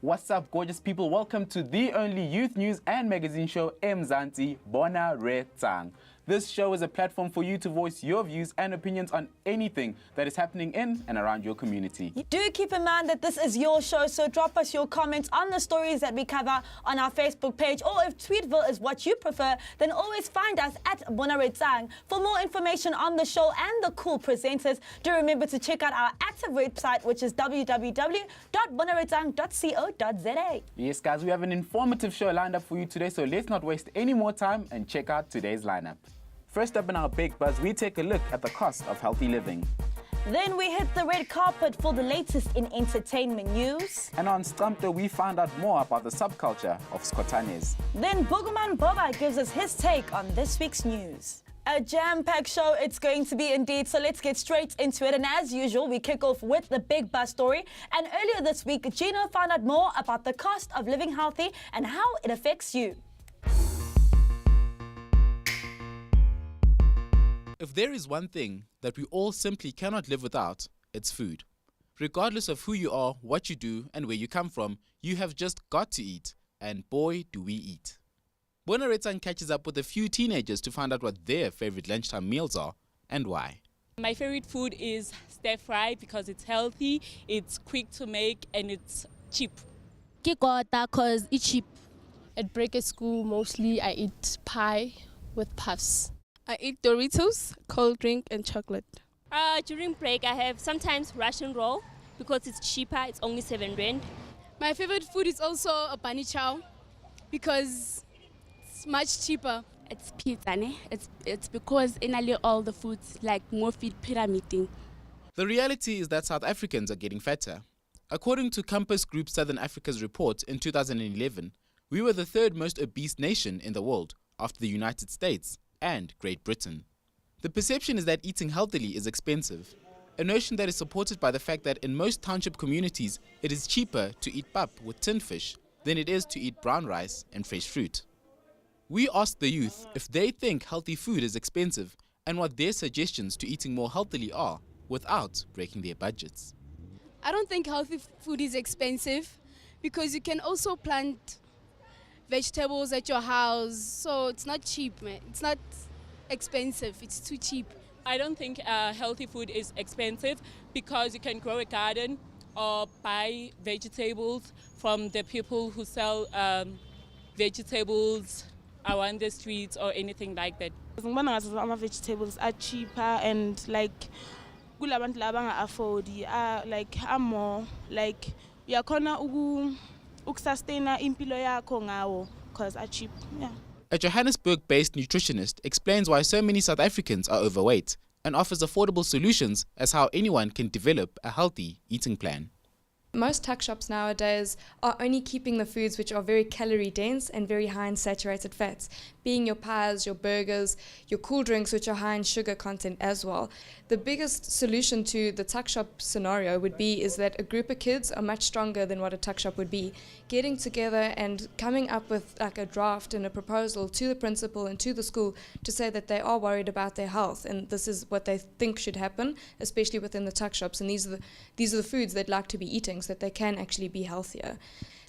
What's up, gorgeous people? Welcome to the only youth news and magazine show, Mzansi Bona Retsang. This show is a platform for you to voice your views and opinions on anything that is happening in and around your community. Do keep in mind that this is your show, so drop us your comments on the stories that we cover on our Facebook page, or if Tweetville is what you prefer, then always find us at Bona Retsang. For more information on the show and the cool presenters, do remember to check out our active website, which is www.bonaretsang.co.za. Yes, guys, we have an informative show lined up for you today, so let's not waste any more time and check out today's lineup. First up in our Big Buzz, we take a look at the cost of healthy living. Then we hit the red carpet for the latest in entertainment news. And on Stamto, we found out more about the subculture of Skotanes. Then Boogeyman Boba gives us his take on this week's news. A jam-packed show it's going to be indeed, so let's get straight into it. And as usual, we kick off with the Big Buzz story. And earlier this week, Gino found out more about the cost of living healthy and how it affects you. If there is one thing that we all simply cannot live without, it's food. Regardless of who you are, what you do, and where you come from, you have just got to eat. And boy, do we eat. Bona Retsang catches up with a few teenagers to find out what their favorite lunchtime meals are and why. My favorite food is stir-fry because it's healthy, it's quick to make, and it's cheap. Kikota because it's cheap. At break at school, mostly I eat pie with puffs. I eat Doritos, cold drink, and chocolate. During break, I have sometimes Russian roll because it's cheaper. It's only 7 rand. My favorite food is also a bani chow because it's much cheaper. It's pizza, ne? It's because in all the foods like more feed pyramiding. The reality is that South Africans are getting fatter. According to Compass Group Southern Africa's report in 2011, we were the third most obese nation in the world after the United States and Great Britain. The perception is that eating healthily is expensive, a notion that is supported by the fact that in most township communities it is cheaper to eat pap with tin fish than it is to eat brown rice and fresh fruit. We asked the youth if they think healthy food is expensive and what their suggestions to eating more healthily are without breaking their budgets. I don't think healthy food is expensive because you can also plant vegetables at your house, so it's not cheap, man. It's not expensive, it's too cheap. I don't think healthy food is expensive because you can grow a garden or buy vegetables from the people who sell vegetables around the streets or anything like that. Vegetables are cheaper and like kulabantu laba afford like are more like uyakhona ukusustain impilo yakho ngawo because are cheap. Yeah. A Johannesburg-based nutritionist explains why so many South Africans are overweight and offers affordable solutions as how anyone can develop a healthy eating plan. Most tuck shops nowadays are only keeping the foods which are very calorie dense and very high in saturated fats, being your pies, your burgers, your cool drinks which are high in sugar content as well. The biggest solution to the tuck shop scenario would be is that a group of kids are much stronger than what a tuck shop would be. Getting together and coming up with like a draft and a proposal to the principal and to the school to say that they are worried about their health and this is what they think should happen, especially within the tuck shops, and these are the foods they'd like to be eating so that they can actually be healthier.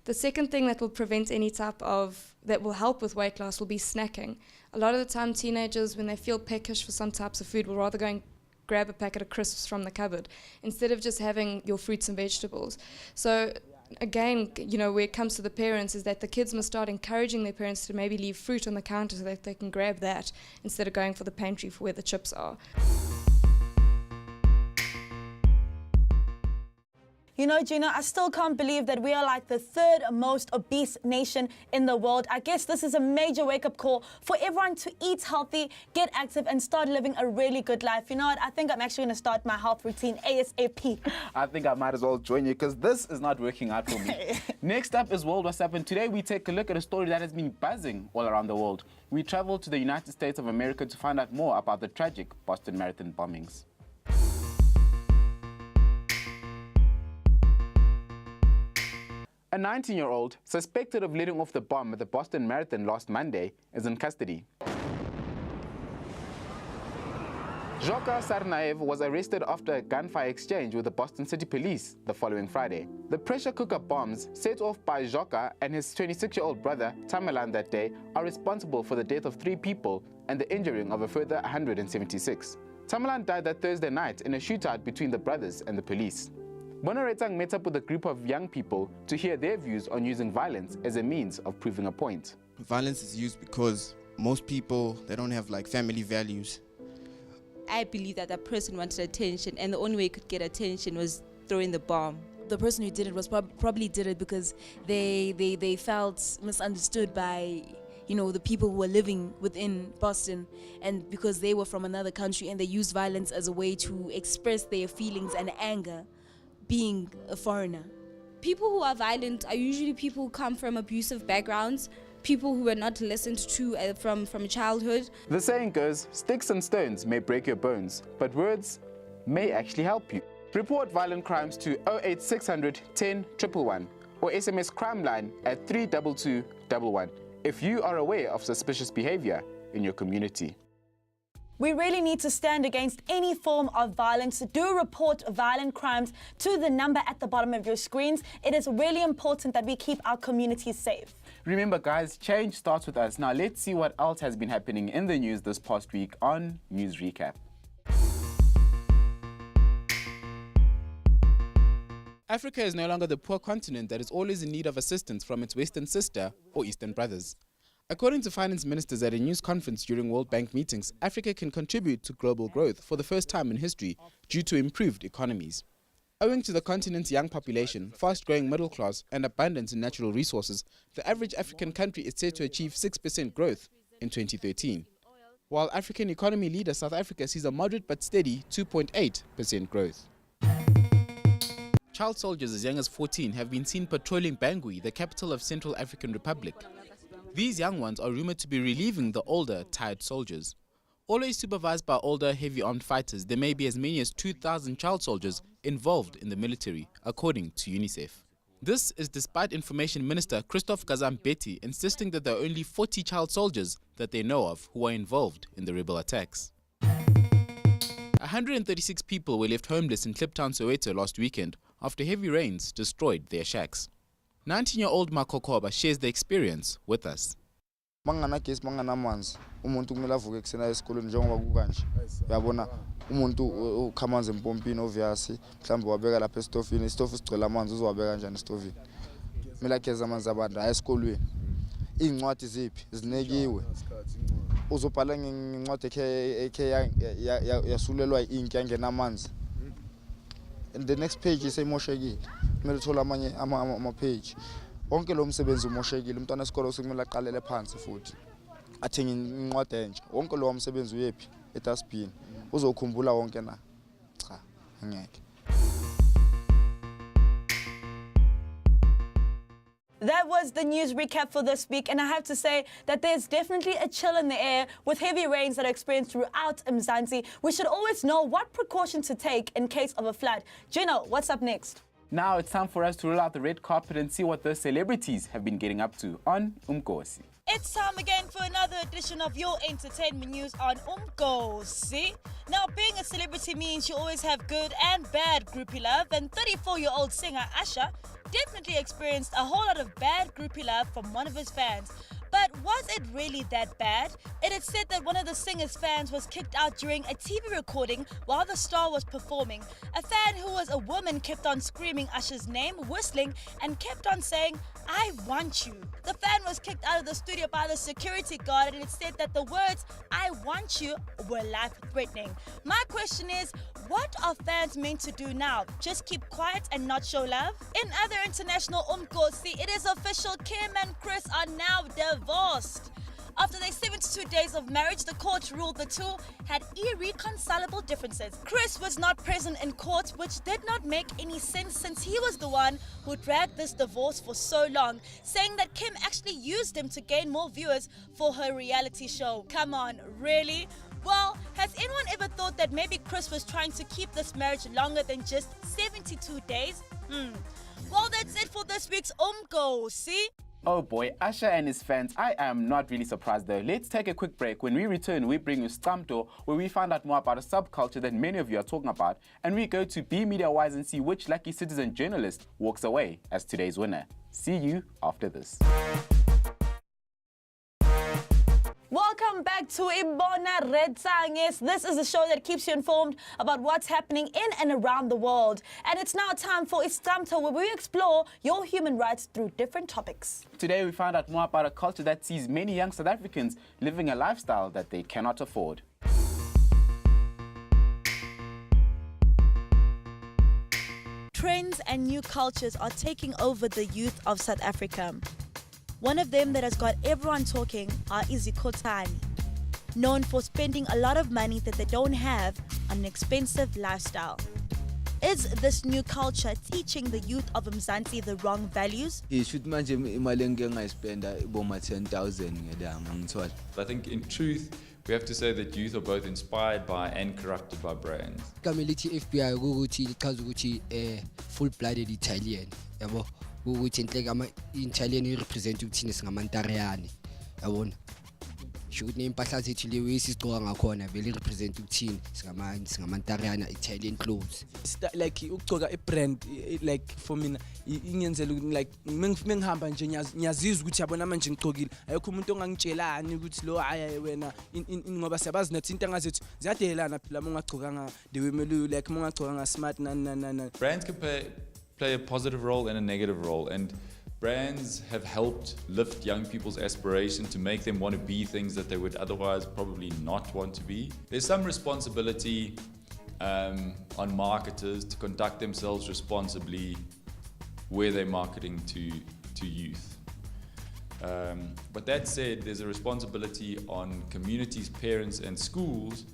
The second thing that will prevent any type of, that will help with weight loss will be snacking. A lot of the time teenagers, when they feel peckish for some types of food, will rather go and grab a packet of crisps from the cupboard instead of just having your fruits and vegetables. So again, you know, where it comes to the parents is that the kids must start encouraging their parents to maybe leave fruit on the counter so that they can grab that instead of going for the pantry for where the chips are. You know, Gina, I still can't believe that we are like the third most obese nation in the world. I guess this is a major wake-up call for everyone to eat healthy, get active, and start living a really good life. You know what? I think I'm actually going to start my health routine ASAP. I think I might as well join you because this is not working out for me. Next up is World What's Up, and today we take a look at a story that has been buzzing all around the world. We travel to the United States of America to find out more about the tragic Boston Marathon bombings. A 19-year-old suspected of letting off the bomb at the Boston Marathon last Monday is in custody. Zhoka Sarnaev was arrested after a gunfire exchange with the Boston City Police the following Friday. The pressure cooker bombs set off by Zhoka and his 26-year-old brother Tamerlan that day are responsible for the death of 3 people and the injuring of a further 176. Tamerlan died that Thursday night in a shootout between the brothers and the police. Bona Retsang met up with a group of young people to hear their views on using violence as a means of proving a point. Violence is used because most people, they don't have like family values. I believe that that person wanted attention, and the only way he could get attention was throwing the bomb. The person who did it was probably did it because they felt misunderstood by, you know, the people who were living within Boston, and because they were from another country, and they used violence as a way to express their feelings and anger being a foreigner. People who are violent are usually people who come from abusive backgrounds, people who were not listened to from childhood. The saying goes, sticks and stones may break your bones, but words may actually help you. Report violent crimes to 08600 10 111 or SMS crime line at 32211 if you are aware of suspicious behavior in your community. We really need to stand against any form of violence. Do report violent crimes to the number at the bottom of your screens. It is really important that we keep our communities safe. Remember guys, change starts with us. Now let's see what else has been happening in the news this past week on News Recap. Africa is no longer the poor continent that is always in need of assistance from its Western sister or Eastern brothers. According to finance ministers at a news conference during World Bank meetings, Africa can contribute to global growth for the first time in history due to improved economies. Owing to the continent's young population, fast-growing middle class and abundance in natural resources, the average African country is set to achieve 6% growth in 2013. While African economy leader South Africa sees a moderate but steady 2.8% growth. Child soldiers as young as 14 have been seen patrolling Bangui, the capital of Central African Republic. These young ones are rumored to be relieving the older, tired soldiers. Always supervised by older, heavy-armed fighters, there may be as many as 2,000 child soldiers involved in the military, according to UNICEF. This is despite Information Minister Christophe Kazambeti insisting that there are only 40 child soldiers that they know of who are involved in the rebel attacks. 136 people were left homeless in Kliptown, Soweto last weekend after heavy rains destroyed their shacks. 19-year-old Makokoba shares the experience with us. Umuntu kumele avuke eksena esikoleni njengoba kukanje uyabona umuntu ukhamanzi empompini obviously mhlambe wabeka lapha estofini istofu sigcwele amanzi uzowabeka kanjani estofini kumele ageza amanzi abantu esikolweni incwadi ziphi zinekiwe uzobhala ngencwadi ekhe yasulelwa ink yangena amanzi and the next page iseyimoshekile kumele uthola amanye ama page wonke lo msebenzi umoshekile umntwana esikolo sekumele aqalele phansi futhi athenga incwadi entsha wonke lo msebenzi uyephi etasbini uzokhumbula wonke na cha ngeke. That was the news recap for this week, and I have to say that there's definitely a chill in the air with heavy rains that are experienced throughout Mzansi. We should always know what precautions to take in case of a flood. Gino, what's up next? Now it's time for us to roll out the red carpet and see what the celebrities have been getting up to on Umkosi. It's time again for another edition of your entertainment news on Umkosi. Now, being a celebrity means you always have good and bad groupie love, and 34-year-old singer Asha definitely experienced a whole lot of bad groupie love from one of his fans. But was it really that bad? It is said that one of the singer's fans was kicked out during a TV recording while the star was performing. A fan who was a woman kept on screaming Usher's name, whistling, and kept on saying, "I want you." The fan was kicked out of the studio by the security guard, and it said that the words, "I want you," were life-threatening. My question is, what are fans meant to do now? Just keep quiet and not show love? In other international Umkosi, it is official, Kim and Chris are now divorced. After their 72 days of marriage, the court ruled the two had irreconcilable differences. Chris was not present in court, which did not make any sense since he was the one who dragged this divorce for so long, saying that Kim actually used him to gain more viewers for her reality show. Come on, really? Well, has anyone ever thought that maybe Chris was trying to keep this marriage longer than just 72 days? Well, that's it for this week's Umkosi. Oh boy, Usher and his fans, I am not really surprised though. Let's take a quick break. When we return, we bring you Stamto, where we find out more about a subculture that many of you are talking about, and we go to Be Media Wise and see which lucky citizen journalist walks away as today's winner. See you after this. Welcome back to Bona Retsang. Yes, this is a show that keeps you informed about what's happening in and around the world. And it's now time for Istamto, where we explore your human rights through different topics. Today we find out more about a culture that sees many young South Africans living a lifestyle that they cannot afford. Trends and new cultures are taking over the youth of South Africa. One of them that has got everyone talking are Izikotani, known for spending a lot of money that they don't have on an expensive lifestyle. Is this new culture teaching the youth of Mzansi the wrong values? I think in truth, we have to say that youth are both inspired by and corrupted by brands. FBI full-blooded Italian. ukuthi inhle Italian represent ukuthini singamantariyane yabona should nempahla zethu lewe sisigcoka ngakhona vele represent ukuthini singamantariyana Italian clothes like ukugcoka brand like for mina ingenzela like mengihamba nje ngiyazizwa ukuthi yabona manje ngigcokile ayikho umuntu ongangitshelani ukuthi lo aya wena ngoba siyabazi nathi into angazethu ziyadelana phela mongagcokanga the way melu like mongagcokanga smart na brands can play a positive role and a negative role, and brands have helped lift young people's aspiration to make them want to be things that they would otherwise probably not want to be. There's some responsibility on marketers to conduct themselves responsibly where they're marketing to youth. But that said, there's a responsibility on communities, parents and schools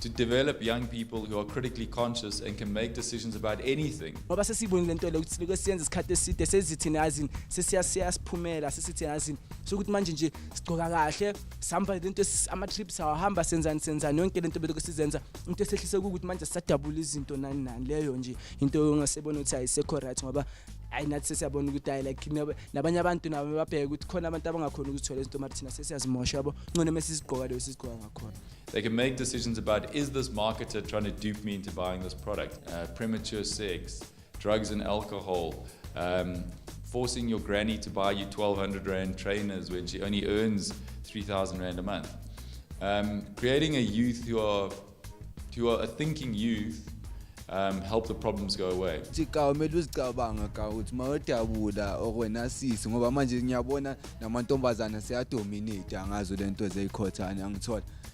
to develop young people who are critically conscious and can make decisions about anything. Ngoba sesibonile into le ukuthi loko siyenza isikhathi eside sezithini yazini sesiyasiphumela sesithi yazini sokuthi manje nje sigcoka kahle sihamba lento ama trips awahamba senzani yonke lento beloko sizenza into esehlise ukuthi manje sisadabula izinto nani leyo nje into ongasebona ukuthi ayisekho right ngoba ayinathi sesiyabona ukuthi ayi like nabanye abantu nabo babheke ukuthi khona abantu abangakhona ukuthola izinto mara thina sesiyazimosha yabo ngcono mesigqoka leyo sigqoka ngakhona. They can make decisions about, is this marketer trying to dupe me into buying this product? Premature sex, drugs and alcohol, forcing your granny to buy you 1,200 Rand trainers when she only earns 3,000 Rand a month. Creating a youth who are a thinking youth help the problems go away.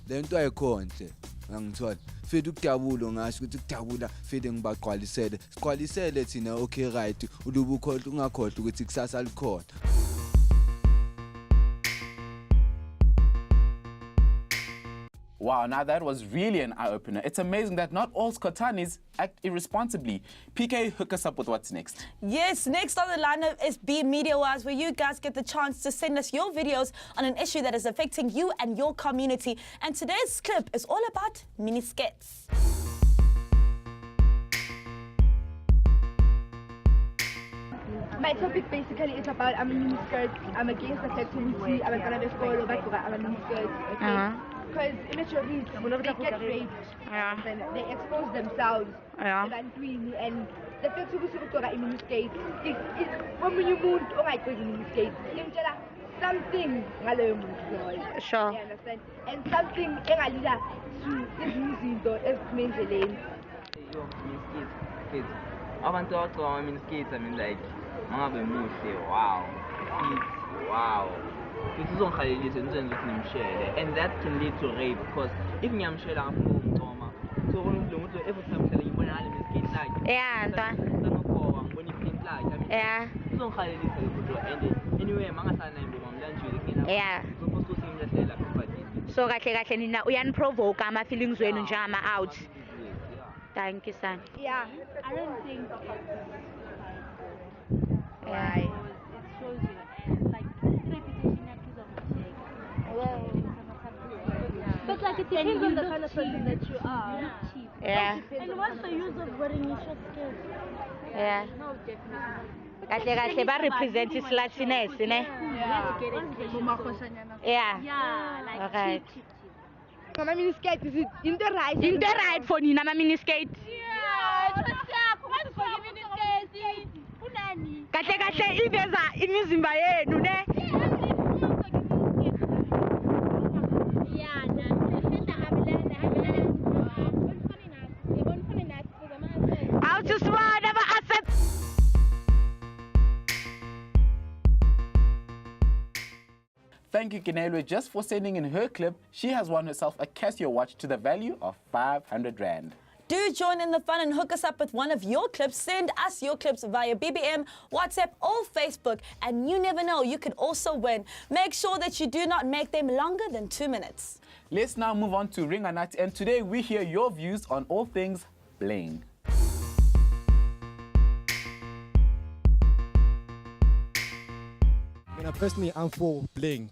Lento ayikhonhle angithola fethu ukujabula ngasho ukuthi ukujabula fethu ngibaqwalisele siqwalisele thina okay right ulubukhohle ungakhohle ukuthi kusasa likhona. Wow, now that was really an eye-opener. It's amazing that not all Skotanis act irresponsibly. PK, hook us up with what's next. Yes, next on the lineup is Be Media Wise, where you guys get the chance to send us your videos on an issue that is affecting you and your community. And today's clip is all about mini skits. My topic basically is about mini skirts. I'm against the activity. I'm gonna be school about mini skirts. Okay? Because immature they get raped, and they expose themselves, and the fact that we talk about mini skates is when you move on like mini skates, something sure. You understand? And something engalida to this into as kids. Abantu abagqoka mini skates, I mean like mangabe muhle, wow. Wow. And that can lead to rape because if I'm sure I'm from so every time you want to skate like yeah, anyway, yeah. So kahle nina uyanprovoke ama feelings wenu nje ama out. Thank you son. Yeah, I don't think why it shows you like but like it depends on the kind of person that you are. Yeah. And what's the use of wearing your short skirts? Yeah. No, definitely. Kahle kahle ba represent islatsiness, ne? Yeah. Okay. Mama miniskirt is into right. Into right for Nina mama miniskirt. Kahle kahle iveza imizimba yenu, ne? How to smile never accept. Thank you, Kinelwe, just for sending in her clip. She has won herself a Casio watch to the value of 500 Rand. Do join in the fun and hook us up with one of your clips. Send us your clips via BBM, WhatsApp or Facebook. And you never know, you could also win. Make sure that you do not make them longer than 2 minutes. Let's now move on to Ring or Nut, and today we hear your views on all things bling. Personally, I'm for bling.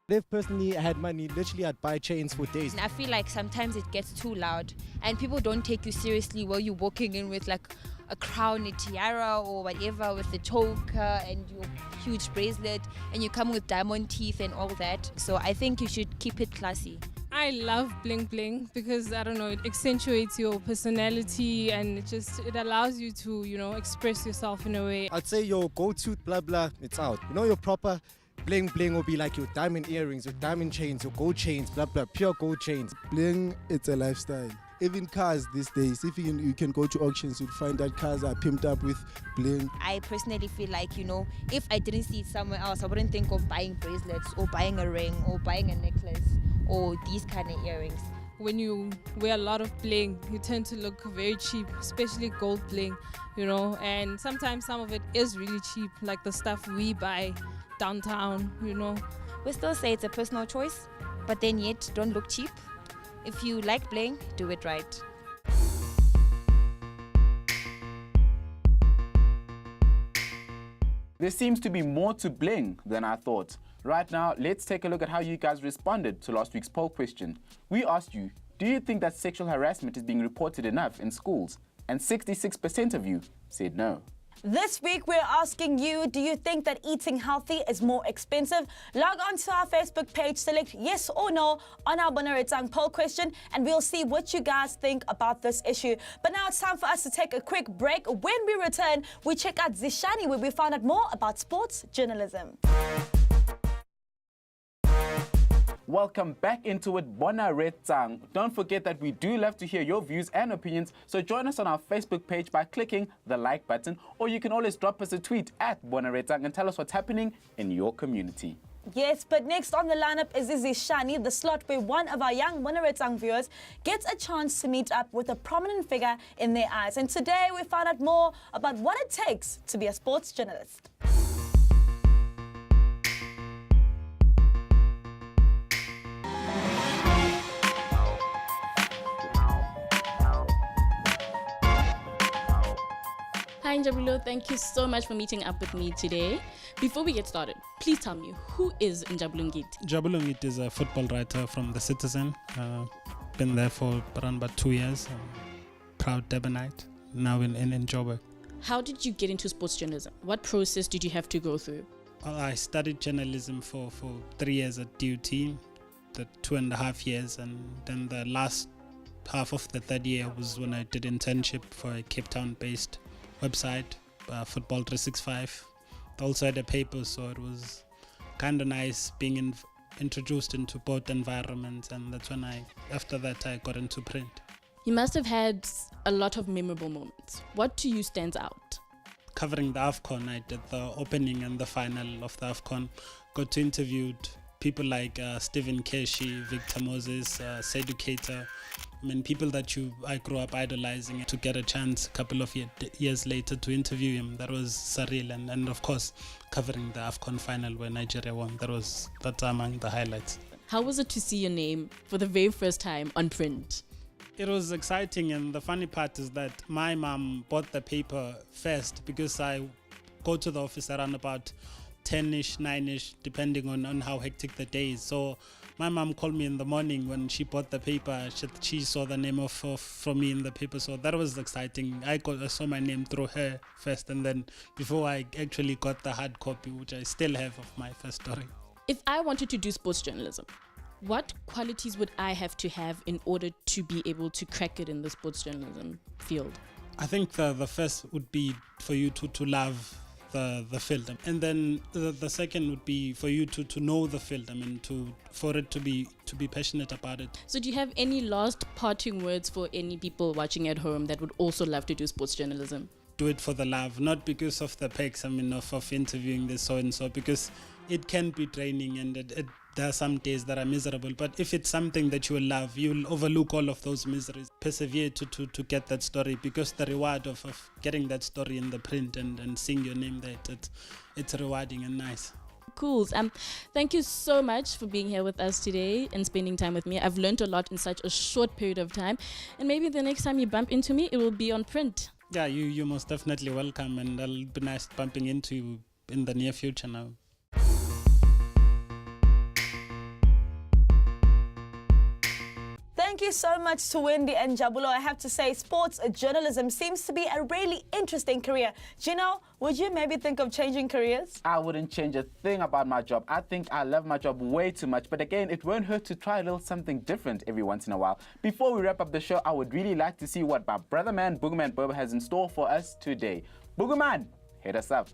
If personally I had money, literally I'd buy chains for days. I feel like sometimes it gets too loud and people don't take you seriously while you're walking in with like a crown, a tiara or whatever, with the choker and your huge bracelet, and you come with diamond teeth and all that. So I think you should keep it classy. I love bling bling because, I don't know, it accentuates your personality and it allows you to, you know, express yourself in a way. I'd say your go-to blah blah, it's out. You know, your proper bling bling will be like your diamond earrings, your diamond chains, your gold chains, blah blah, pure gold chains. Bling, it's a lifestyle. Even cars these days, if you can go to auctions, you'll find that cars are pimped up with bling. I personally feel like, you know, if I didn't see it somewhere else, I wouldn't think of buying bracelets or buying a ring or buying a necklace or these kind of earrings. When you wear a lot of bling, you tend to look very cheap, especially gold bling, you know, and sometimes some of it is really cheap, like the stuff we buy downtown, you know. We still say it's a personal choice, but then yet don't look cheap. If you like bling, do it right. There seems to be more to bling than I thought. Right now, let's take a look at how you guys responded to last week's poll question. We asked you, do you think that sexual harassment is being reported enough in schools? And 66% of you said no. This week, we're asking you, do you think that eating healthy is more expensive? Log on to our Facebook page, select yes or no on our Bona Retsang poll question, and we'll see what you guys think about this issue. But now it's time for us to take a quick break. When we return, we check out Zishani, where we find out more about sports journalism. Welcome back into it, Bona Retsang. Don't forget that we do love to hear your views and opinions, so join us on our Facebook page by clicking the like button, or you can always drop us a tweet at Bona Retsang and tell us what's happening in your community. Yes, but next on the lineup is Zishani, the slot where one of our young Bona Retsang viewers gets a chance to meet up with a prominent figure in their eyes. And today we find out more about what it takes to be a sports journalist. Hi Njabulo, thank you so much for meeting up with me today. Before we get started, please tell me, who is Njabulo Ngiti? Njabulo Ngiti is a football writer from The Citizen. Been there for around about 2 years. Proud Durbanite, now in Joburg. How did you get into sports journalism? What process did you have to go through? Well, I studied journalism for 3 years at DUT, the 2.5 years, and then the last half of the third year was when I did internship for a Cape Town-based website, Football 365. They also had a paper, so it was kind of nice being introduced into both environments, and that's when after that I got into print. You must have had a lot of memorable moments. What to you stands out? Covering the AFCON, I did the opening and the final of the AFCON. Got to interview people like Stephen Keshi, Victor Moses, Seydou Keita. I mean, people that I grew up idolizing. To get a chance a couple of years later to interview him, that was surreal. And of course, covering the AFCON final where Nigeria won, that's among the highlights. How was it to see your name for the very first time on print? It was exciting, and the funny part is that my mom bought the paper first because I go to the office around about 10-ish, 9-ish, depending on how hectic the day is. So My mom called me in the morning when she bought the paper. She saw the name from me in the paper, so that was exciting. I saw my name through her first, and then before I actually got the hard copy, which I still have of my first story. If I wanted to do sports journalism, what qualities would I have to have in order to be able to crack it in the sports journalism field? I think the first would be for you to love the field, and then the second would be for you to know the field. I mean, for it to be passionate about it. So do you have any last parting words for any people watching at home that would also love to do sports journalism? Do it for the love, not because of the pecs, I mean, of interviewing this so and so, because it can be draining and there are some days that are miserable. But if it's something that you will love, you'll overlook all of those miseries. Persevere to get that story, because the reward of getting that story in the print and seeing your name there, it's rewarding and nice. Cool. Thank you so much for being here with us today and spending time with me. I've learned a lot in such a short period of time. And maybe the next time you bump into me, it will be on print. Yeah, you're most definitely welcome, and it'll be nice bumping into you in the near future now. Thank you so much to Wendy and Jabulo. I have to say, sports journalism seems to be a really interesting career. Gino, would you maybe think of changing careers? I wouldn't change a thing about my job. I think I love my job way too much. But again, it won't hurt to try a little something different every once in a while. Before we wrap up the show, I would really like to see what my brother man, Boogerman Boba, has in store for us today. Boogerman, hit us up.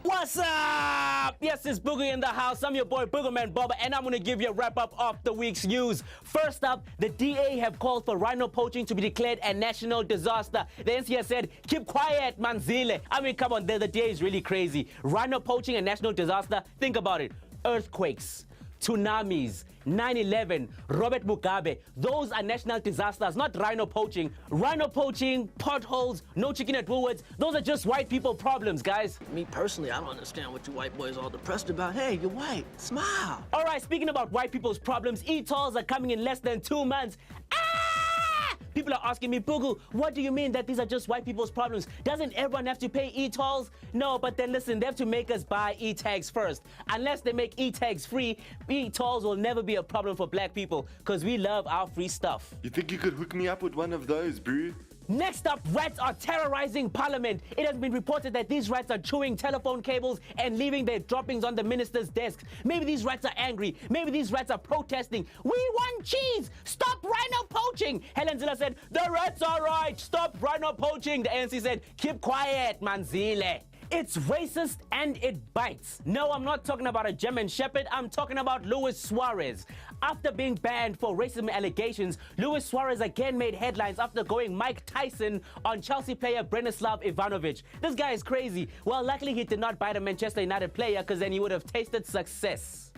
What's up? Yes, it's Boogie in the house. I'm your boy Boogerman Boba, and I'm going to give you a wrap-up of the week's news. First up, the DA have called for rhino poaching to be declared a national disaster. The NCS said, keep quiet, Manzile. I mean, come on, the DA is really crazy. Rhino poaching a national disaster? Think about it. Earthquakes, tsunamis, 9/11, Robert Mugabe. Those are national disasters, not rhino poaching. Rhino poaching, potholes, no chicken at Woolworths, those are just white people problems, guys. Me personally, I don't understand what you white boys are all depressed about. Hey, you're white. Smile. All right, speaking about white people's problems, e-tolls are coming in less than 2 months. People are asking me, Bugu, what do you mean that these are just white people's problems? Doesn't everyone have to pay e-tolls? No, but then listen, they have to make us buy e-tags first. Unless they make e-tags free, e-tolls will never be a problem for black people, because we love our free stuff. You think you could hook me up with one of those, bro? Next up, rats are terrorizing Parliament. It has been reported that these rats are chewing telephone cables and leaving their droppings on the minister's desks. Maybe these rats are angry. Maybe these rats are protesting. We want cheese! Stop rhino poaching! Helen Zille said, the rats are right! Stop rhino poaching! The ANC said, keep quiet, Manzile. It's racist and it bites. No, I'm not talking about a German Shepherd. I'm talking about Luis Suarez. After being banned for racism allegations, Luis Suarez again made headlines after going Mike Tyson on Chelsea player Branislav Ivanovic. This guy is crazy. Well, luckily he did not bite a Manchester United player, because then he would have tasted success.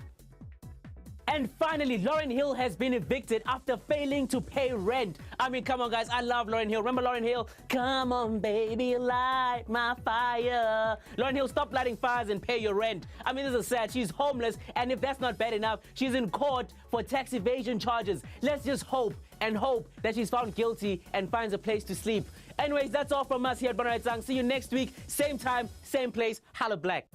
And finally, Lauryn Hill has been evicted after failing to pay rent. I mean, come on, guys. I love Lauryn Hill. Remember Lauryn Hill? Come on, baby, light my fire. Lauryn Hill, stop lighting fires and pay your rent. I mean, this is sad. She's homeless, and if that's not bad enough, she's in court for tax evasion charges. Let's just hope and hope that she's found guilty and finds a place to sleep. Anyways, that's all from us here at Bona Retsang. See you next week. Same time, same place. Holla black.